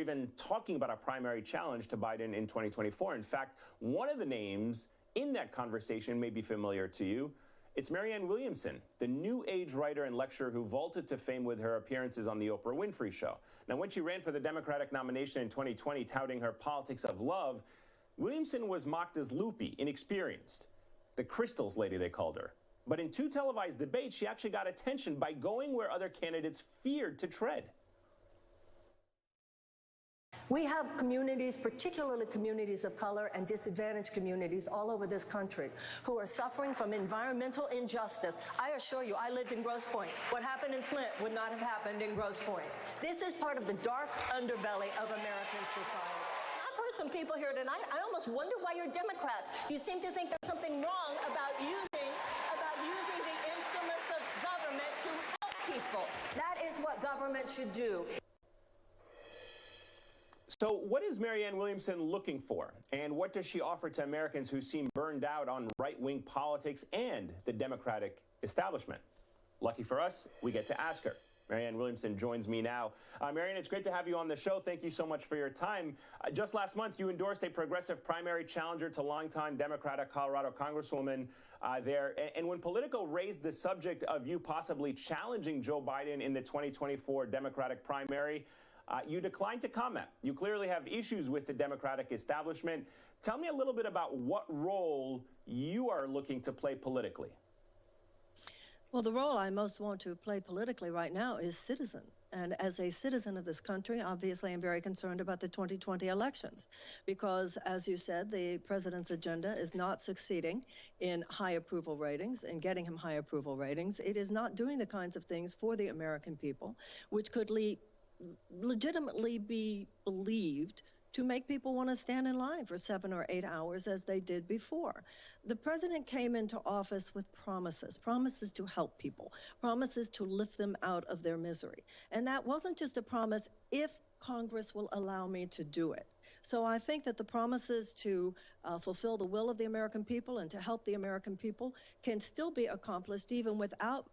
even talking about a primary challenge to Biden in 2024. In fact, one of the names in that conversation may be familiar to you. It's Marianne Williamson, the New Age writer and lecturer who vaulted to fame with her appearances on The Oprah Winfrey Show. Now, when she ran for the Democratic nomination in 2020, touting her politics of love, Williamson was mocked as loopy, inexperienced. The Crystals lady, they called her. But in 2 televised debates, she actually got attention by going where other candidates feared to tread. We have communities, particularly communities of color and disadvantaged communities all over this country who are suffering from environmental injustice. I assure you, I lived in Grosse Pointe. What happened in Flint would not have happened in Grosse Pointe. This is part of the dark underbelly of American society. I've heard some people here tonight. I almost wonder why you're Democrats. You seem to think there's something wrong about using the instruments of government to help people. That is what government should do. So what is Marianne Williamson looking for? And what does she offer to Americans who seem burned out on right-wing politics and the Democratic establishment? Lucky for us, we get to ask her. Marianne Williamson joins me now. Marianne, it's great to have you on the show. Thank you so much for your time. Just last month, you endorsed a progressive primary challenger to longtime Democratic Colorado Congresswoman there. And when Politico raised the subject of you possibly challenging Joe Biden in the 2024 Democratic primary, you declined to comment. You clearly have issues with the Democratic establishment. Tell me a little bit about what role you are looking to play politically. Well, the role I most want to play politically right now is citizen. And as a citizen of this country, obviously, I'm very concerned about the 2020 elections because, as you said, the president's agenda is not succeeding in high approval ratings and getting him high approval ratings. It is not doing the kinds of things for the American people, which could legitimately be believed to make people want to stand in line for 7 or 8 hours as they did before. The president came into office with promises to help people, promises to lift them out of their misery. And that wasn't just a promise if Congress will allow me to do it. So I think that the promises to fulfill the will of the American people and to help the American people can still be accomplished even without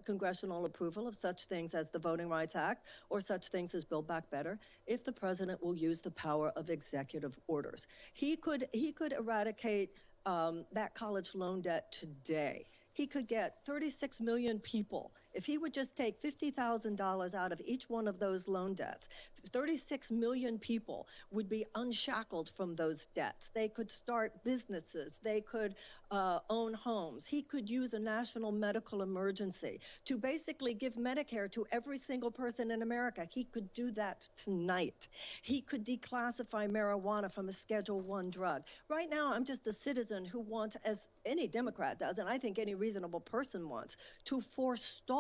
congressional approval of such things as the Voting Rights Act or such things as Build Back Better, if the president will use the power of executive orders. He could eradicate that college loan debt today. He could get 36 million people. If he would just take $50,000 out of each one of those loan debts, 36 million people would be unshackled from those debts. They could start businesses. They could own homes. He could use a national medical emergency to basically give Medicare to every single person in America. He could do that tonight. He could declassify marijuana from a Schedule I drug. Right now, I'm just a citizen who wants, as any Democrat does, and I think any reasonable person wants, to forestall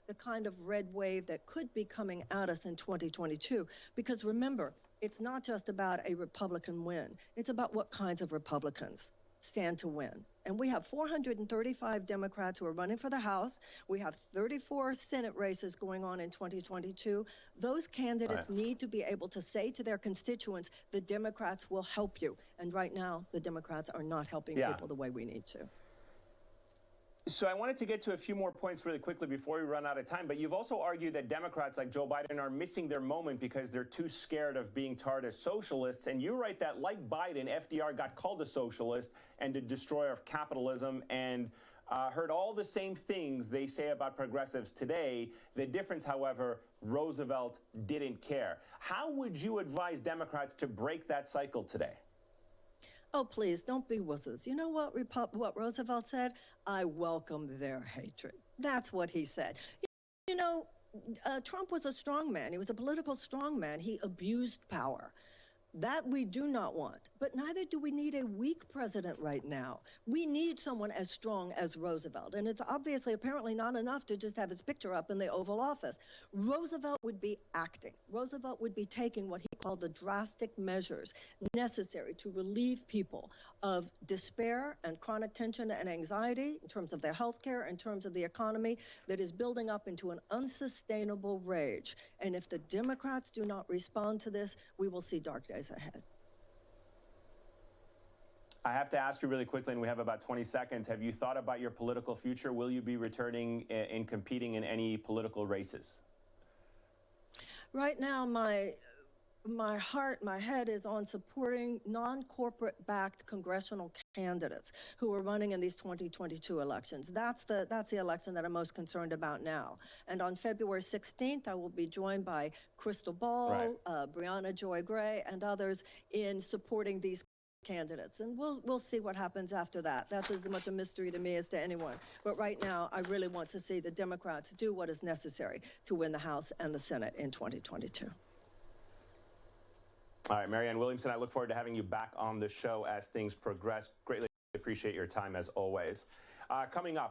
the kind of red wave that could be coming at us in 2022. Because remember, it's not just about a Republican win. It's about what kinds of Republicans stand to win. And we have 435 Democrats who are running for the House. We have 34 Senate races going on in 2022. Those candidates need to be able to say to their constituents, the Democrats will help you. And right now, the Democrats are not helping people the way we need to. So I wanted to get to a few more points really quickly before we run out of time, but you've also argued that Democrats like Joe Biden are missing their moment because they're too scared of being tarred as socialists. And you write that, like Biden, FDR got called a socialist and a destroyer of capitalism and heard all the same things they say about progressives today. The difference, however, Roosevelt didn't care. How would you advise Democrats to break that cycle today? Oh, please, don't be wusses. You know what Roosevelt said? I welcome their hatred. That's what he said. You know, Trump was a strong man. He was a political strong man. He abused power. That we do not want. But neither do we need a weak president right now. We need someone as strong as Roosevelt. And it's obviously, apparently not enough to just have his picture up in the Oval Office. Roosevelt would be acting. Roosevelt would be taking what he called the drastic measures necessary to relieve people of despair and chronic tension and anxiety in terms of their health care, in terms of the economy that is building up into an unsustainable rage. And if the Democrats do not respond to this, we will see dark days ahead. I have to ask you really quickly, and we have about 20 seconds. Have you thought about your political future? Will you be returning and competing in any political races? Right now, my my heart, my head is on supporting non-corporate backed congressional candidates who are running in these 2022 elections. That's the election that I'm most concerned about now. And on February 16th, I will be joined by Crystal Ball, Brianna Joy Gray, and others in supporting these candidates, and we'll see what happens after that. That's as much a mystery to me as to anyone. But right now, I really want to see the Democrats do what is necessary to win the House and the Senate in 2022. All right, Marianne Williamson, I look forward to having you back on the show as things progress. Greatly appreciate your time as always. Coming up,